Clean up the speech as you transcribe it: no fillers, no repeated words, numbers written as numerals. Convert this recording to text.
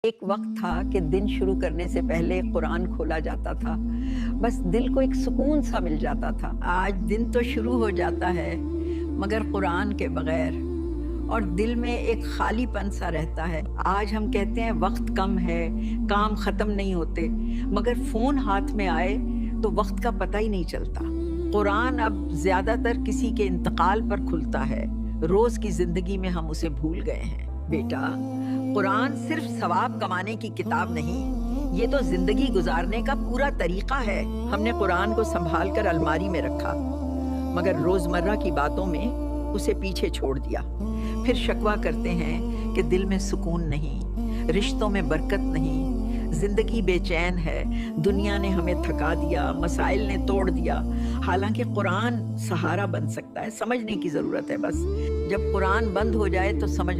ایک وقت تھا کہ دن شروع کرنے سے پہلے قرآن کھولا جاتا تھا، بس دل کو ایک سکون سا مل جاتا تھا۔ آج دن تو شروع ہو جاتا ہے مگر قرآن کے بغیر، اور دل میں ایک خالی پن سا رہتا ہے۔ آج ہم کہتے ہیں وقت کم ہے، کام ختم نہیں ہوتے، مگر فون ہاتھ میں آئے تو وقت کا پتہ ہی نہیں چلتا۔ قرآن اب زیادہ تر کسی کے انتقال پر کھلتا ہے، روز کی زندگی میں ہم اسے بھول گئے ہیں۔ بیٹا، قرآن صرف ثواب کمانے کی کتاب نہیں، یہ تو زندگی گزارنے کا پورا طریقہ ہے۔ ہم نے قرآن کو سنبھال کر الماری میں رکھا، مگر روزمرہ کی باتوں میں اسے پیچھے چھوڑ دیا۔ پھر شکوہ کرتے ہیں کہ دل میں سکون نہیں، رشتوں میں برکت نہیں، زندگی بے چین ہے، دنیا نے ہمیں تھکا دیا، مسائل نے توڑ دیا۔ حالانکہ قرآن سہارا بن سکتا ہے، سمجھنے کی ضرورت ہے بس۔ جب قرآن بند ہو جائے تو سمجھ